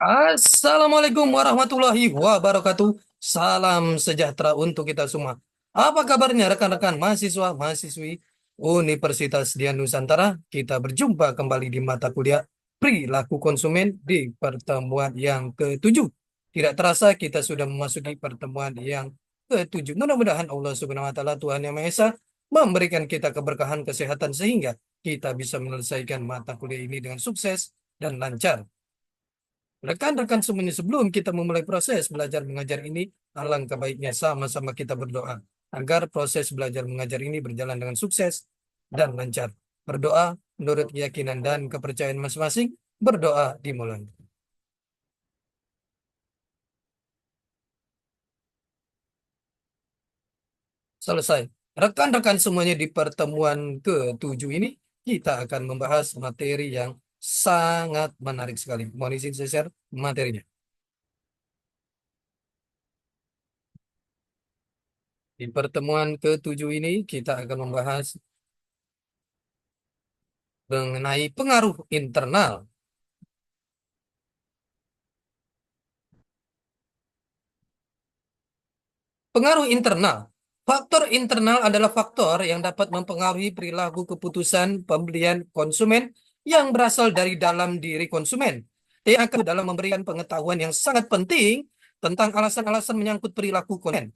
Assalamualaikum warahmatullahi wabarakatuh. Salam sejahtera untuk kita semua. Apa kabarnya rekan-rekan mahasiswa, mahasiswi Universitas Dian Nusantara? Kita berjumpa kembali di mata kuliah perilaku konsumen di pertemuan yang ketujuh. Tidak terasa kita sudah memasuki pertemuan yang ketujuh. Mudah-mudahan Allah Subhanahu wa taala Tuhan Yang Maha Esa memberikan kita keberkahan kesehatan sehingga kita bisa menyelesaikan mata kuliah ini dengan sukses dan lancar. Rekan-rekan semuanya, sebelum kita memulai proses belajar mengajar ini, alangkah baiknya sama-sama kita berdoa agar proses belajar mengajar ini berjalan dengan sukses dan lancar. Berdoa menurut keyakinan dan kepercayaan masing-masing. Berdoa dimulai. Selesai. Rekan-rekan semuanya, di pertemuan ketujuh ini kita akan membahas materi yang sangat menarik sekali. Mohon izin saya share materinya. Di pertemuan ketujuh ini kita akan membahas mengenai pengaruh internal. Pengaruh internal. Faktor internal adalah faktor yang dapat mempengaruhi perilaku keputusan pembelian konsumen yang berasal dari dalam diri konsumen. Yang akan dalam memberikan pengetahuan yang sangat penting tentang alasan-alasan menyangkut perilaku konsumen.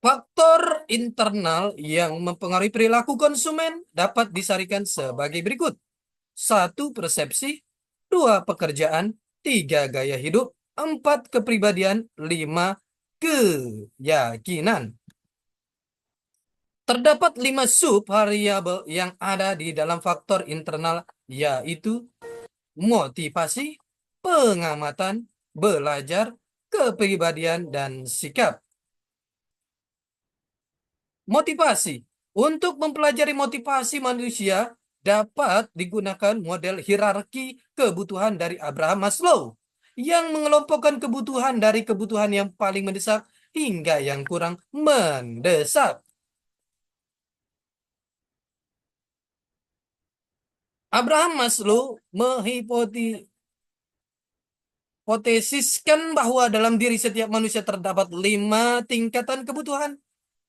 Faktor internal yang mempengaruhi perilaku konsumen dapat disarikan sebagai berikut. Satu, persepsi. Dua, pekerjaan. Tiga, gaya hidup. Empat, kepribadian. Lima, keyakinan. Terdapat lima sub variabel yang ada di dalam faktor internal, yaitu motivasi, pengamatan, belajar, kepribadian, dan sikap. Motivasi. Untuk mempelajari motivasi manusia dapat digunakan model hierarki kebutuhan dari Abraham Maslow yang mengelompokkan kebutuhan dari kebutuhan yang paling mendesak hingga yang kurang mendesak. Abraham Maslow menghipotesiskan bahwa dalam diri setiap manusia terdapat lima tingkatan kebutuhan.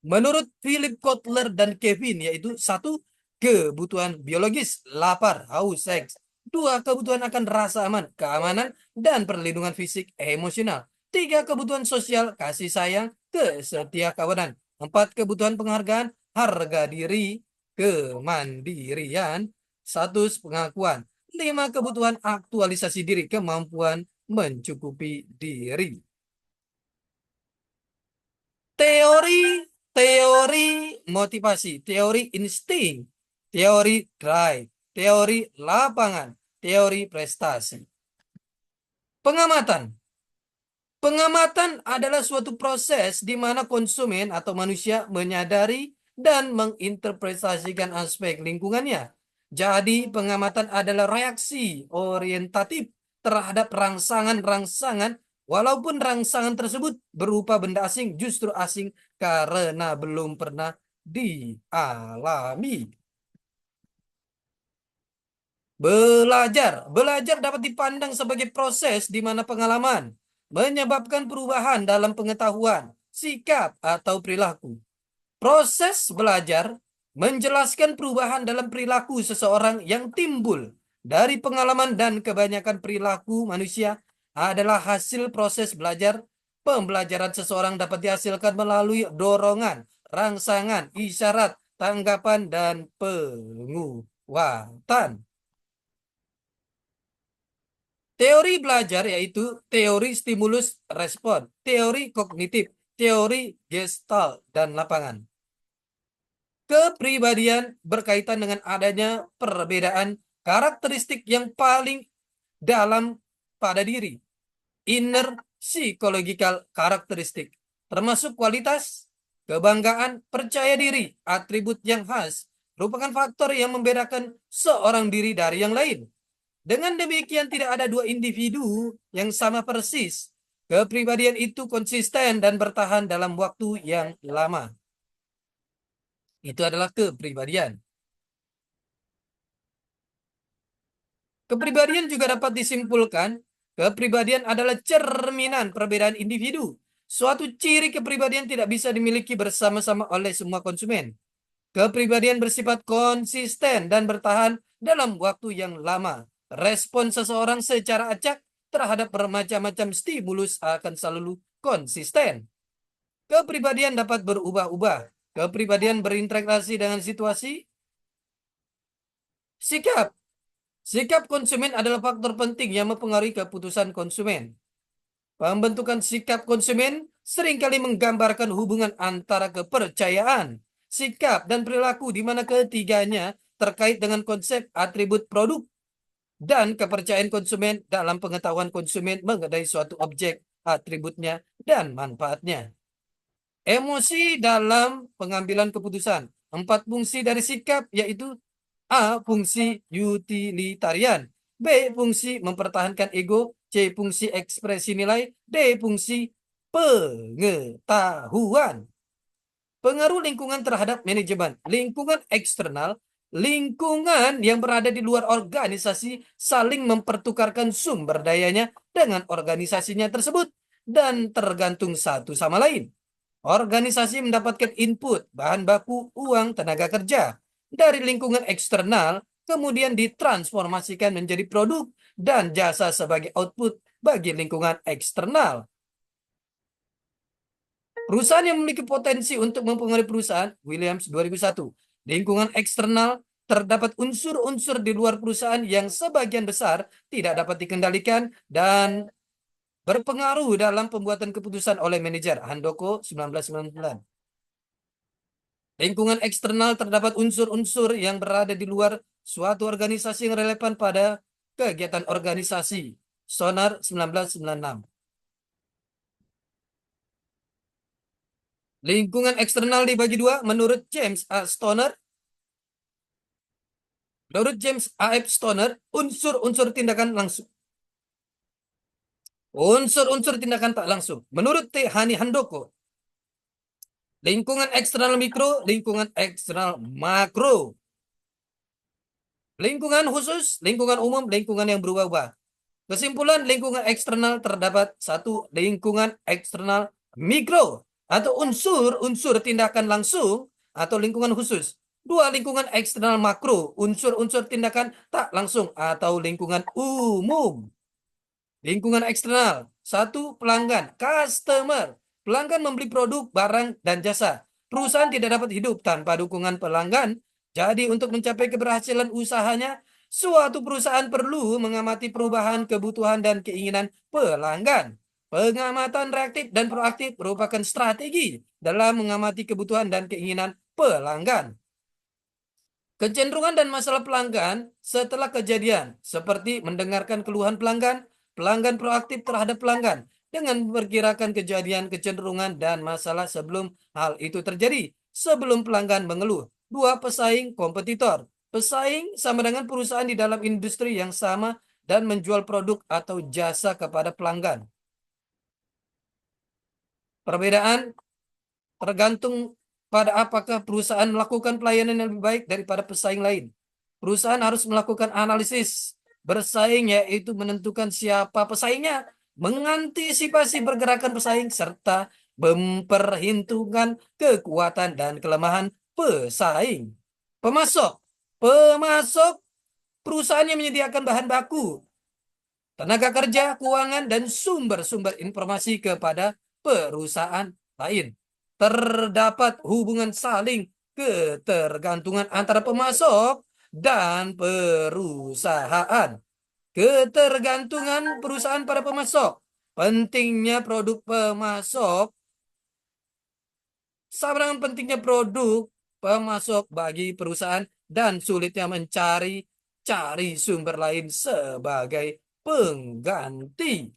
Menurut Philip Kotler dan Kevin, yaitu satu, kebutuhan biologis, lapar, haus, seks. Dua, kebutuhan akan rasa aman, keamanan, dan perlindungan fisik, emosional. Tiga, kebutuhan sosial, kasih sayang, kesetiakawanan. Empat, kebutuhan penghargaan, harga diri, kemandirian, status pengakuan. Lima, kebutuhan aktualisasi diri, kemampuan mencukupi diri. Teori teori motivasi, teori insting, teori drive, teori lapangan, teori prestasi. Pengamatan. Pengamatan adalah suatu proses di mana konsumen atau manusia menyadari dan menginterpretasikan aspek lingkungannya. Jadi, pengamatan adalah reaksi orientatif terhadap rangsangan-rangsangan, walaupun rangsangan tersebut berupa benda asing, justru asing karena belum pernah dialami. Belajar. Belajar dapat dipandang sebagai proses di mana pengalaman menyebabkan perubahan dalam pengetahuan, sikap, atau perilaku. Proses belajar menjelaskan perubahan dalam perilaku seseorang yang timbul dari pengalaman, dan kebanyakan perilaku manusia adalah hasil proses belajar. Pembelajaran seseorang dapat dihasilkan melalui dorongan, rangsangan, isyarat, tanggapan, dan penguatan. Teori belajar yaitu teori stimulus respon, teori kognitif, teori gestalt, dan lapangan. Kepribadian berkaitan dengan adanya perbedaan karakteristik yang paling dalam pada diri, inner psychological karakteristik, termasuk kualitas, kebanggaan, percaya diri, atribut yang khas, merupakan faktor yang membedakan seorang diri dari yang lain. Dengan demikian, tidak ada dua individu yang sama persis. Kepribadian itu konsisten dan bertahan dalam waktu yang lama. Itu adalah kepribadian. Kepribadian juga dapat disimpulkan, kepribadian adalah cerminan perbedaan individu. Suatu ciri kepribadian tidak bisa dimiliki bersama-sama oleh semua konsumen. Kepribadian bersifat konsisten dan bertahan dalam waktu yang lama. Respon seseorang secara acak terhadap bermacam-macam stimulus akan selalu konsisten. Kepribadian dapat berubah-ubah. Kepribadian berinteraksi dengan situasi. Sikap. Sikap konsumen adalah faktor penting yang mempengaruhi keputusan konsumen. Pembentukan sikap konsumen seringkali menggambarkan hubungan antara kepercayaan, sikap, dan perilaku di mana ketiganya terkait dengan konsep atribut produk dan kepercayaan konsumen dalam pengetahuan konsumen mengenai suatu objek, atributnya, dan manfaatnya. Emosi dalam pengambilan keputusan. 4 fungsi dari sikap yaitu A. Fungsi utilitarian, B. Fungsi mempertahankan ego, C. Fungsi ekspresi nilai, D. Fungsi pengetahuan. Pengaruh lingkungan terhadap manajemen. Lingkungan eksternal, lingkungan yang berada di luar organisasi saling mempertukarkan sumber dayanya dengan organisasinya tersebut dan tergantung satu sama lain. Organisasi mendapatkan input, bahan baku, uang, tenaga kerja dari lingkungan eksternal, kemudian ditransformasikan menjadi produk dan jasa sebagai output bagi lingkungan eksternal. Perusahaan yang memiliki potensi untuk mempengaruhi perusahaan, Williams 2001. Lingkungan eksternal, terdapat unsur-unsur di luar perusahaan yang sebagian besar tidak dapat dikendalikan dan berpengaruh dalam pembuatan keputusan oleh manajer. Handoko 1999. Lingkungan eksternal terdapat unsur-unsur yang berada di luar suatu organisasi yang relevan pada kegiatan organisasi. Sonar 1996. Lingkungan eksternal dibagi dua menurut James A. Stoner. Menurut James A. F. Stoner, unsur-unsur tindakan langsung. Unsur-unsur tindakan tak langsung. Menurut T. Hani Handoko, lingkungan eksternal mikro, lingkungan eksternal makro. Lingkungan khusus, lingkungan umum, lingkungan yang berubah-ubah. Kesimpulan, lingkungan eksternal terdapat satu lingkungan eksternal mikro atau unsur-unsur tindakan langsung atau lingkungan khusus. Dua lingkungan eksternal makro, unsur-unsur tindakan tak langsung atau lingkungan umum. Lingkungan eksternal, satu pelanggan, customer. Pelanggan membeli produk, barang, dan jasa. Perusahaan tidak dapat hidup tanpa dukungan pelanggan. Jadi untuk mencapai keberhasilan usahanya, suatu perusahaan perlu mengamati perubahan kebutuhan dan keinginan pelanggan. Pengamatan reaktif dan proaktif merupakan strategi dalam mengamati kebutuhan dan keinginan pelanggan. Kecenderungan dan masalah pelanggan setelah kejadian, seperti mendengarkan keluhan pelanggan, pelanggan proaktif terhadap pelanggan, dengan memperkirakan kejadian, kecenderungan, dan masalah sebelum hal itu terjadi, sebelum pelanggan mengeluh. Dua, pesaing, kompetitor. Pesaing sama dengan perusahaan di dalam industri yang sama dan menjual produk atau jasa kepada pelanggan. Perbedaan tergantung pada apakah perusahaan melakukan pelayanan yang lebih baik daripada pesaing lain. Perusahaan harus melakukan analisis bersaing, yaitu menentukan siapa pesaingnya, mengantisipasi pergerakan pesaing, serta memperhitungkan kekuatan dan kelemahan pesaing. Pemasok. Pemasok perusahaan yang menyediakan bahan baku, tenaga kerja, keuangan, dan sumber-sumber informasi kepada perusahaan lain. Terdapat hubungan saling ketergantungan antara pemasok dan perusahaan. Ketergantungan perusahaan pada pemasok. Pentingnya produk pemasok sama dengan pentingnya produk pemasok bagi perusahaan dan sulitnya cari sumber lain sebagai pengganti.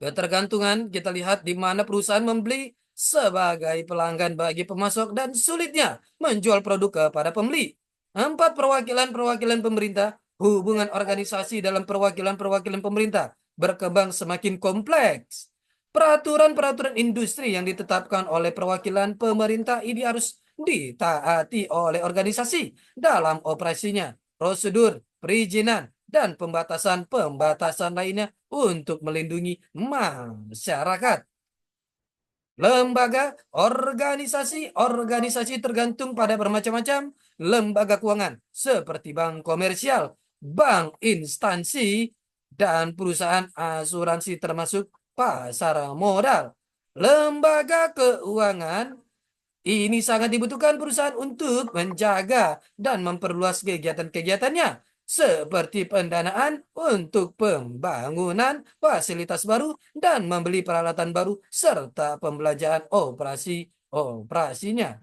Ketergantungan kita lihat di mana perusahaan membeli sebagai pelanggan bagi pemasok dan sulitnya menjual produk kepada pembeli. 4. Perwakilan-perwakilan pemerintah, hubungan organisasi dalam perwakilan-perwakilan pemerintah berkembang semakin kompleks. Peraturan-peraturan industri yang ditetapkan oleh perwakilan pemerintah ini harus ditaati oleh organisasi dalam operasinya. Prosedur, perizinan, dan pembatasan-pembatasan lainnya untuk melindungi masyarakat. Lembaga, organisasi tergantung pada bermacam-macam lembaga keuangan seperti bank komersial, bank instansi, dan perusahaan asuransi termasuk pasar modal. Lembaga keuangan ini sangat dibutuhkan perusahaan untuk menjaga dan memperluas kegiatan-kegiatannya, seperti pendanaan untuk pembangunan fasilitas baru dan membeli peralatan baru, serta pembelajaran operasinya.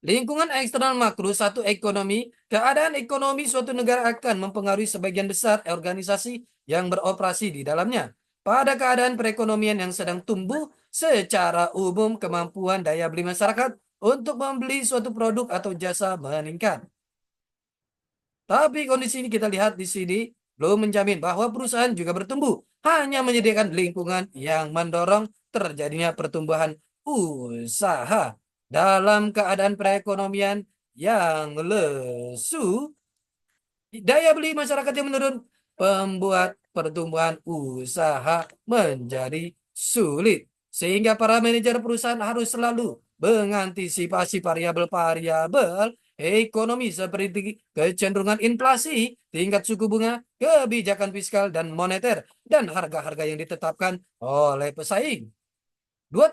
Lingkungan eksternal makro satu ekonomi, keadaan ekonomi suatu negara akan mempengaruhi sebagian besar organisasi yang beroperasi di dalamnya. Pada keadaan perekonomian yang sedang tumbuh, secara umum kemampuan daya beli masyarakat untuk membeli suatu produk atau jasa meningkat. Tapi kondisi ini kita lihat di sini belum menjamin bahwa perusahaan juga bertumbuh, hanya menyediakan lingkungan yang mendorong terjadinya pertumbuhan usaha. Dalam keadaan perekonomian yang lesu, daya beli masyarakat yang menurun membuat pertumbuhan usaha menjadi sulit. Sehingga para manajer perusahaan harus selalu mengantisipasi variabel-variabel ekonomi seperti kecenderungan inflasi, tingkat suku bunga, kebijakan fiskal dan moneter, dan harga-harga yang ditetapkan oleh pesaing. 2.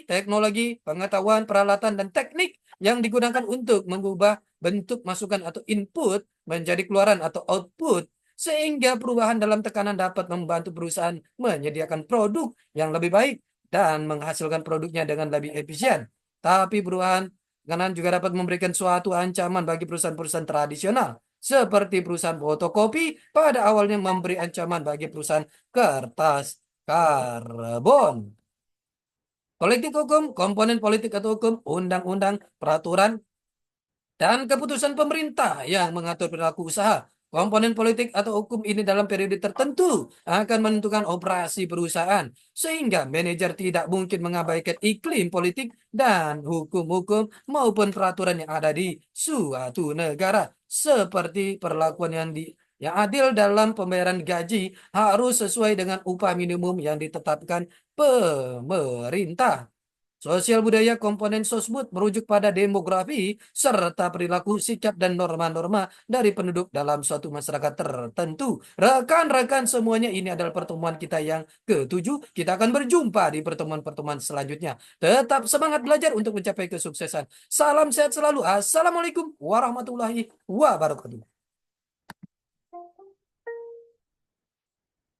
Teknologi, pengetahuan, peralatan, dan teknik yang digunakan untuk mengubah bentuk masukan atau input menjadi keluaran atau output, sehingga perubahan dalam tekanan dapat membantu perusahaan menyediakan produk yang lebih baik dan menghasilkan produknya dengan lebih efisien. Tapi perubahan tekanan juga dapat memberikan suatu ancaman bagi perusahaan-perusahaan tradisional, seperti perusahaan fotokopi pada awalnya memberi ancaman bagi perusahaan kertas karbon. Politik hukum, komponen politik atau hukum, undang-undang, peraturan, dan keputusan pemerintah yang mengatur perilaku usaha. Komponen politik atau hukum ini dalam periode tertentu akan menentukan operasi perusahaan, sehingga manajer tidak mungkin mengabaikan iklim politik dan hukum-hukum maupun peraturan yang ada di suatu negara, seperti perlakuan yang adil dalam pembayaran gaji harus sesuai dengan upah minimum yang ditetapkan pemerintah. Sosial budaya komponen sosbud merujuk pada demografi serta perilaku, sikap, dan norma-norma dari penduduk dalam suatu masyarakat tertentu. Rekan-rekan semuanya, ini adalah pertemuan kita yang ke-7. Kita akan berjumpa di pertemuan-pertemuan selanjutnya. Tetap semangat belajar untuk mencapai kesuksesan. Salam sehat selalu. Assalamualaikum warahmatullahi wabarakatuh.